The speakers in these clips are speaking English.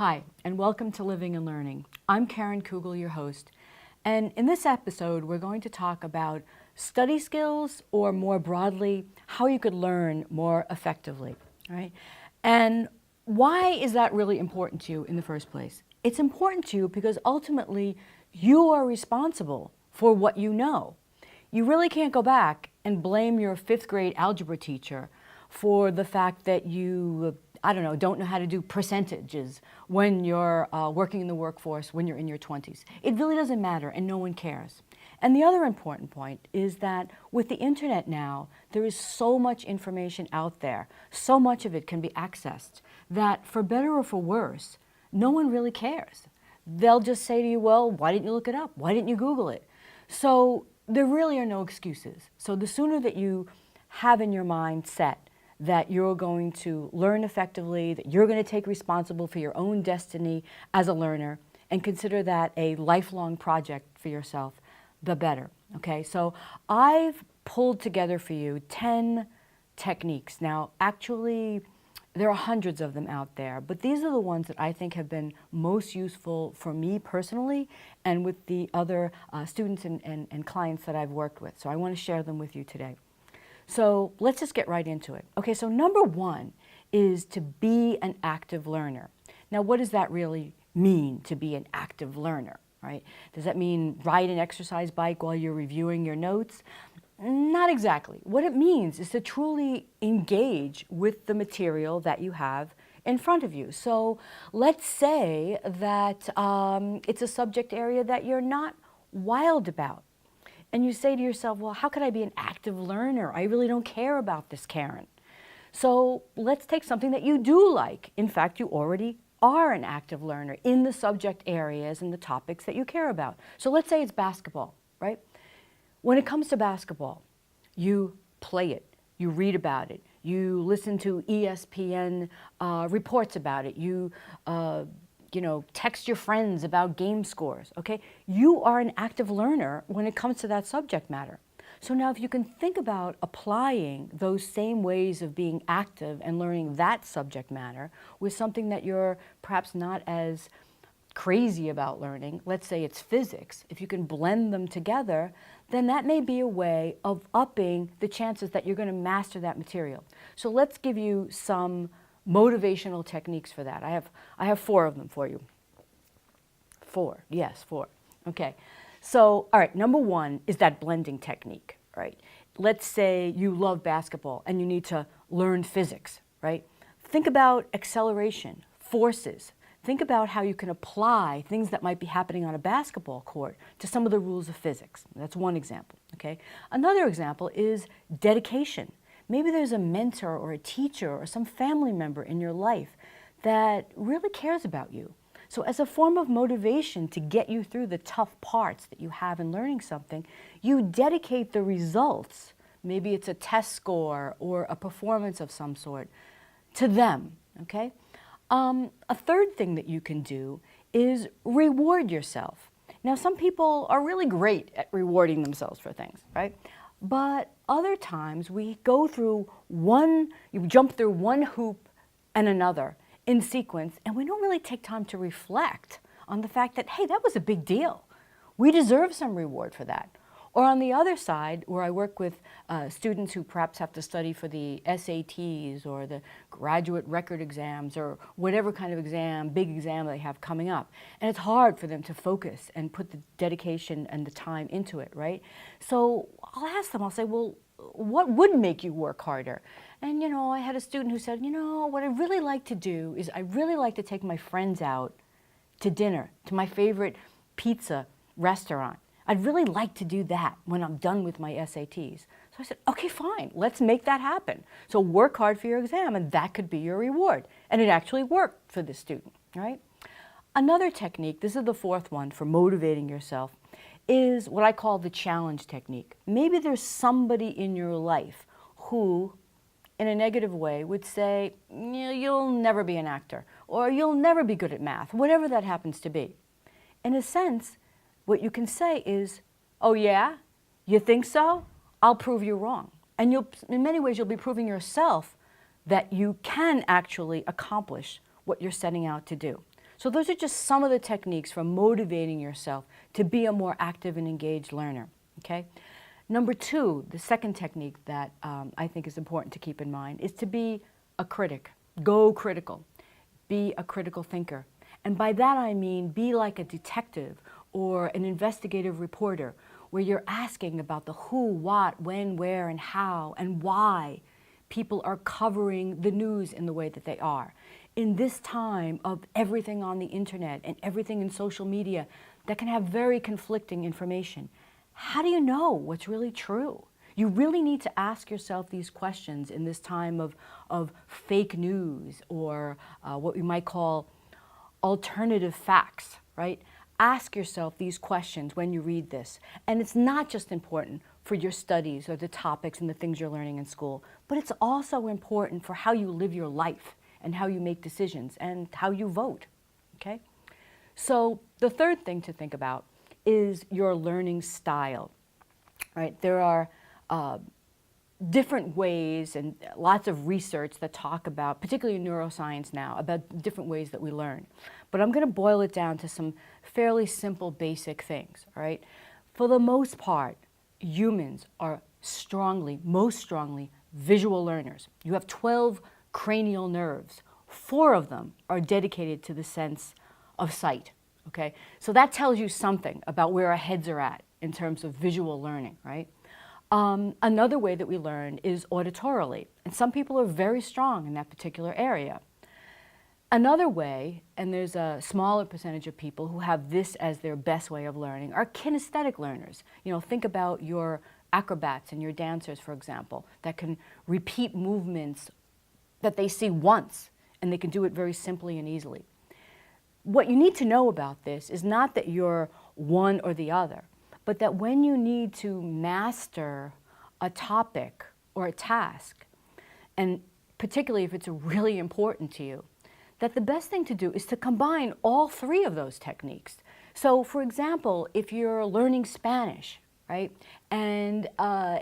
Hi, and welcome to Living and Learning. I'm Karen Kugel, your host, and in this episode we're going to talk about study skills, or more broadly, how you could learn more effectively, right? And why is that really important to you in the first place? It's important to you because ultimately you are responsible for what you know. You really can't go back and blame your fifth grade algebra teacher for the fact that you don't know how to do percentages when you're working in the workforce, when you're in your 20s. It really doesn't matter, and no one cares. And the other important point is that with the internet now, there is so much information out there, so much of it can be accessed, that for better or for worse, no one really cares. They'll just say to you, well, why didn't you look it up? Why didn't you Google it? So there really are no excuses. So the sooner that you have in your mind set that you're going to learn effectively, that you're going to take responsible for your own destiny as a learner, and consider that a lifelong project for yourself, the better. Okay, so I've pulled together for you 10 techniques. Now, actually, there are hundreds of them out there, but these are the ones that I think have been most useful for me personally and with the other students and clients that I've worked with. So I want to share them with you today. So let's just get right into it. Okay, so number one is to be an active learner. Now, what does that really mean, to be an active learner, right? Does that mean ride an exercise bike while you're reviewing your notes? Not exactly. What it means is to truly engage with the material that you have in front of you. So let's say that it's a subject area that you're not wild about. And you say to yourself, well, how could I be an active learner? I really don't care about this, Karen. So let's take something that you do like. In fact, you already are an active learner in the subject areas and the topics that you care about. So let's say it's basketball, right? When it comes to basketball, you play it, you read about it, you listen to ESPN reports about it, you text your friends about game scores, okay? You are an active learner when it comes to that subject matter. So now if you can think about applying those same ways of being active and learning that subject matter with something that you're perhaps not as crazy about learning, let's say it's physics, if you can blend them together, then that may be a way of upping the chances that you're going to master that material. So let's give you some motivational techniques for that. I have 4 of them for you. 4, yes, 4. Okay, so all right, number 1 is that blending technique, right? Let's say you love basketball and you need to learn physics, right? Think about acceleration, forces. Think about how you can apply things that might be happening on a basketball court to some of the rules of physics. That's one example, okay? Another example is dedication. Maybe there's a mentor or a teacher or some family member in your life that really cares about you. So as a form of motivation to get you through the tough parts that you have in learning something, you dedicate the results, maybe it's a test score or a performance of some sort, to them, okay? A third thing that you can do is reward yourself. Now, some people are really great at rewarding themselves for things, right? But other times we go through you jump through one hoop and another in sequence, and we don't really take time to reflect on the fact that, hey, that was a big deal. We deserve some reward for that. Or on the other side, where I work with students who perhaps have to study for the SATs or the graduate record exams or whatever kind of exam, big exam they have coming up. And it's hard for them to focus and put the dedication and the time into it, right? So I'll ask them, I'll say, well, what would make you work harder? And I had a student who said, what I really like to do is I really like to take my friends out to dinner, to my favorite pizza restaurant. I'd really like to do that when I'm done with my SATs. So I said, okay, fine, let's make that happen. So work hard for your exam, and that could be your reward. And it actually worked for this student, right? Another technique, this is the 4th one for motivating yourself, is what I call the challenge technique. Maybe there's somebody in your life who, in a negative way, would say, you'll never be an actor, or you'll never be good at math, whatever that happens to be. In a sense, what you can say is, oh yeah, you think so? I'll prove you wrong. And in many ways, you'll be proving yourself that you can actually accomplish what you're setting out to do. So those are just some of the techniques for motivating yourself to be a more active and engaged learner, okay? Number two, the second technique that I think is important to keep in mind is to be a critic. Go critical. Be a critical thinker. And by that I mean be like a detective or an investigative reporter where you're asking about the who, what, when, where, and how, and why people are covering the news in the way that they are. In this time of everything on the internet and everything in social media that can have very conflicting information, how do you know what's really true? You really need to ask yourself these questions in this time of fake news or what we might call alternative facts, right? Ask yourself these questions when you read this. And it's not just important for your studies or the topics and the things you're learning in school, but it's also important for how you live your life and how you make decisions and how you vote, okay? So the third thing to think about is your learning style, right? There are different ways and lots of research that talk about, particularly in neuroscience now, about different ways that we learn. But I'm going to boil it down to some fairly simple, basic things, all right? For the most part, humans are most strongly visual learners. You have 12 cranial nerves. 4 of them are dedicated to the sense of sight, okay? So that tells you something about where our heads are at in terms of visual learning, right? Another way that we learn is auditorily, and some people are very strong in that particular area. Another way, and there's a smaller percentage of people who have this as their best way of learning, are kinesthetic learners. You know, think about your acrobats and your dancers, for example, that can repeat movements that they see once, and they can do it very simply and easily. What you need to know about this is not that you're one or the other, but that when you need to master a topic or a task, and particularly if it's really important to you, that the best thing to do is to combine all 3 of those techniques. So for example, if you're learning Spanish, right, and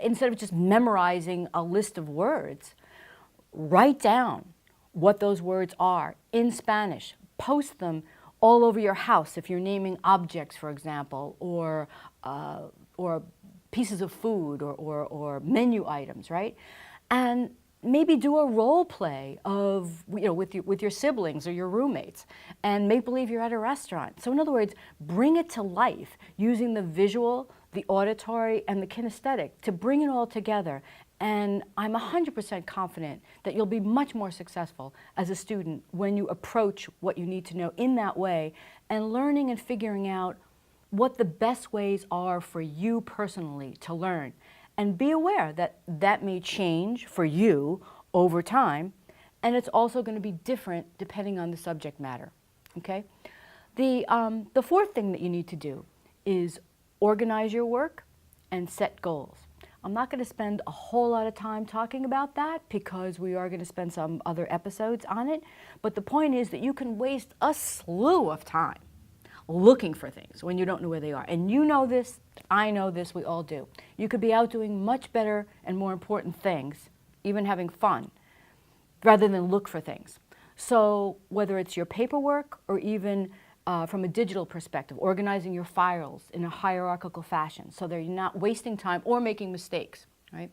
instead of just memorizing a list of words, write down what those words are in Spanish, post them all over your house if you're naming objects, for example, or pieces of food or menu items, right? And maybe do a role play of, you know, with your siblings or your roommates, and make believe you're at a restaurant. So in other words, bring it to life using the visual, the auditory, and the kinesthetic to bring it all together. And I'm 100% confident that you'll be much more successful as a student when you approach what you need to know in that way, and learning and figuring out what the best ways are for you personally to learn. And be aware that that may change for you over time, and it's also going to be different depending on the subject matter, okay? The 4th thing that you need to do is organize your work and set goals. I'm not going to spend a whole lot of time talking about that because we are going to spend some other episodes on it, but the point is that you can waste a slew of time looking for things when you don't know where they are. And you know this, I know this, we all do. You could be out doing much better and more important things, even having fun, rather than look for things. So whether it's your paperwork or even from a digital perspective, organizing your files in a hierarchical fashion so that you're not wasting time or making mistakes, right?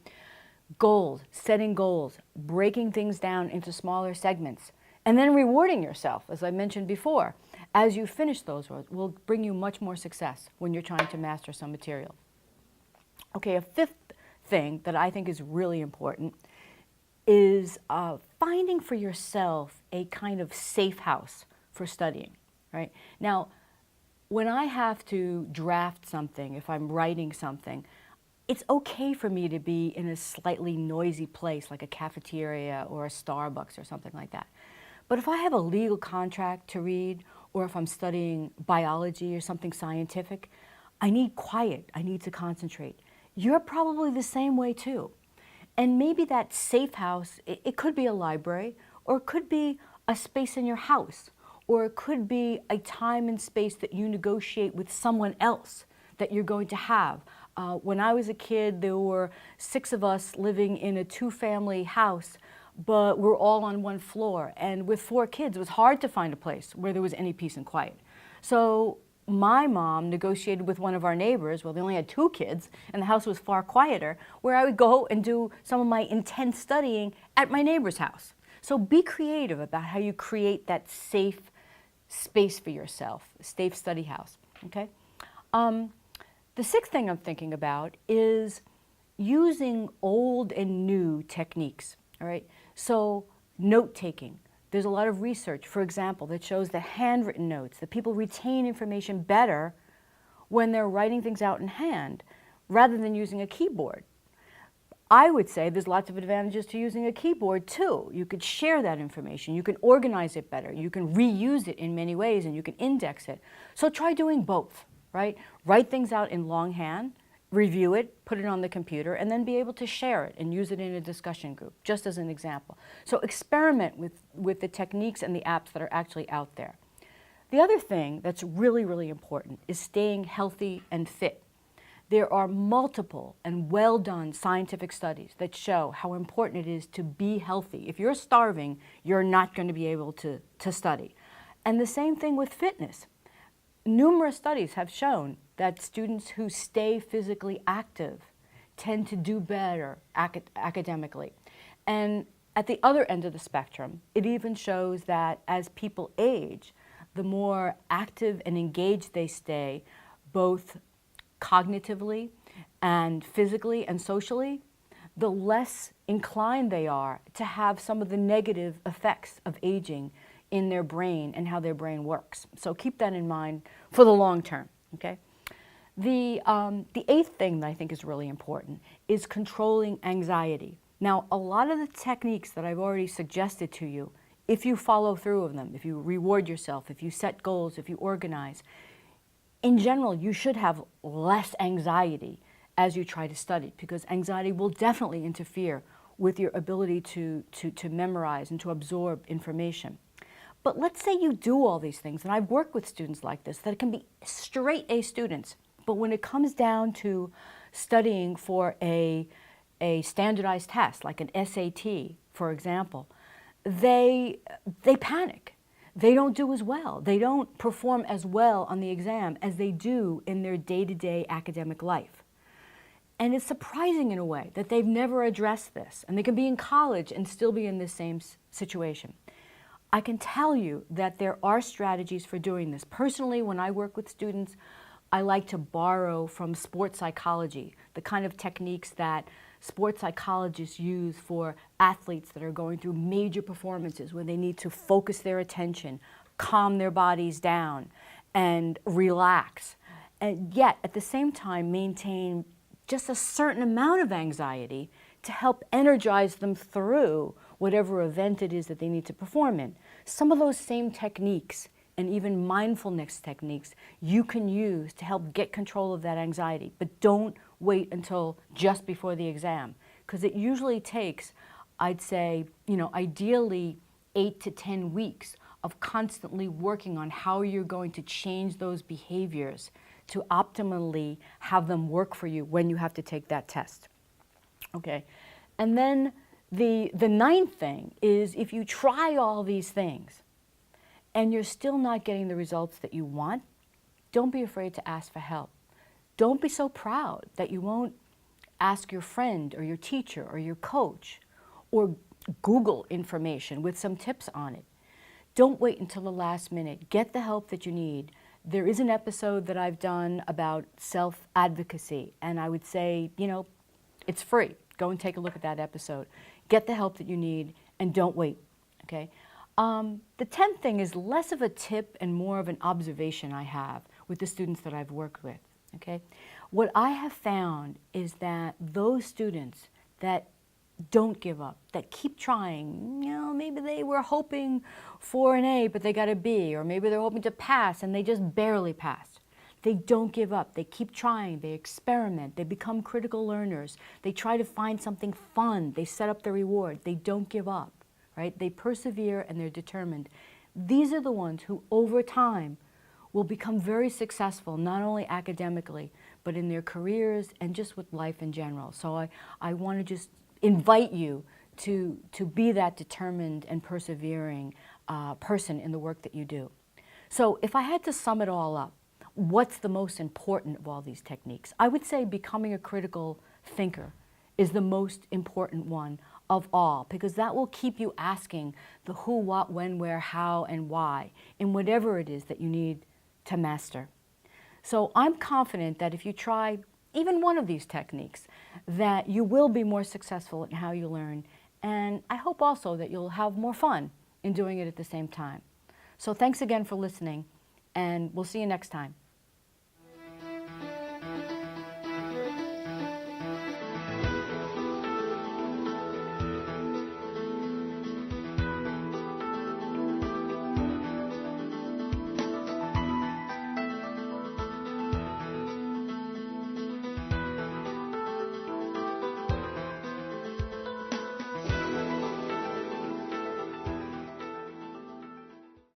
Goals, setting goals, breaking things down into smaller segments, and then rewarding yourself, as I mentioned before, as you finish those will bring you much more success when you're trying to master some material. Okay, a 5th thing that I think is really important is finding for yourself a kind of safe house for studying, right? Now, when I have to draft something, if I'm writing something, it's okay for me to be in a slightly noisy place like a cafeteria or a Starbucks or something like that. But if I have a legal contract to read, or if I'm studying biology or something scientific, I need quiet, I need to concentrate. You're probably the same way too. And maybe that safe house, it could be a library, or it could be a space in your house, or it could be a time and space that you negotiate with someone else that you're going to have. When I was a kid, there were 6 of us living in a 2-family house, but we're all on one floor. And with 4 kids, it was hard to find a place where there was any peace and quiet. So my mom negotiated with one of our neighbors, well, they only had 2 kids, and the house was far quieter, where I would go and do some of my intense studying at my neighbor's house. So be creative about how you create that safe space for yourself, a safe study house, okay? The 6th thing I'm thinking about is using old and new techniques, all right? So note-taking. There's a lot of research, for example, that shows that handwritten notes, that people retain information better when they're writing things out in hand rather than using a keyboard. I would say there's lots of advantages to using a keyboard too. You could share that information, you can organize it better, you can reuse it in many ways, and you can index it. So try doing both, right? Write things out in longhand, review it, put it on the computer, and then be able to share it and use it in a discussion group, just as an example. So experiment with the techniques and the apps that are actually out there. The other thing that's really, really important is staying healthy and fit. There are multiple and well-done scientific studies that show how important it is to be healthy. If you're starving, you're not going to be able to study. And the same thing with fitness. Numerous studies have shown that students who stay physically active tend to do better academically. And at the other end of the spectrum, it even shows that as people age, the more active and engaged they stay, both cognitively and physically and socially, the less inclined they are to have some of the negative effects of aging in their brain and how their brain works. So keep that in mind for the long term, okay? The 8th thing that I think is really important is controlling anxiety. Now, a lot of the techniques that I've already suggested to you, if you follow through with them, if you reward yourself, if you set goals, if you organize, in general, you should have less anxiety as you try to study, because anxiety will definitely interfere with your ability to memorize and to absorb information. But let's say you do all these things, and I've worked with students like this, that it can be straight A students, but when it comes down to studying for a standardized test, like an SAT, for example, they panic. They don't do as well. They don't perform as well on the exam as they do in their day-to-day academic life. And it's surprising in a way that they've never addressed this, and they can be in college and still be in this same situation. I can tell you that there are strategies for doing this. Personally, when I work with students, I like to borrow from sports psychology, the kind of techniques that sports psychologists use for athletes that are going through major performances where they need to focus their attention, calm their bodies down, and relax, and yet at the same time maintain just a certain amount of anxiety to help energize them through whatever event it is that they need to perform in. Some of those same techniques and even mindfulness techniques you can use to help get control of that anxiety, but don't wait until just before the exam, because it usually takes, I'd say, ideally 8 to 10 weeks of constantly working on how you're going to change those behaviors to optimally have them work for you when you have to take that test. Okay, and then the 9th thing is, if you try all these things and you're still not getting the results that you want, don't be afraid to ask for help. Don't be so proud that you won't ask your friend or your teacher or your coach or Google information with some tips on it. Don't wait until the last minute. Get the help that you need. There is an episode that I've done about self-advocacy, and I would say, it's free. Go and take a look at that episode. Get the help that you need, and don't wait, okay? The 10th thing is less of a tip and more of an observation I have with the students that I've worked with, okay? What I have found is that those students that don't give up, that keep trying, maybe they were hoping for an A, but they got a B, or maybe they're hoping to pass and they just barely passed. They don't give up. They keep trying. They experiment. They become critical learners. They try to find something fun. They set up the reward. They don't give up, right? They persevere and they're determined. These are the ones who, over time, will become very successful, not only academically, but in their careers and just with life in general. So I want to just invite you to be that determined and persevering person in the work that you do. So if I had to sum it all up, what's the most important of all these techniques? I would say becoming a critical thinker is the most important one of all, because that will keep you asking the who, what, when, where, how, and why in whatever it is that you need to master. So I'm confident that if you try even one of these techniques, that you will be more successful in how you learn, and I hope also that you'll have more fun in doing it at the same time. So thanks again for listening, and we'll see you next time.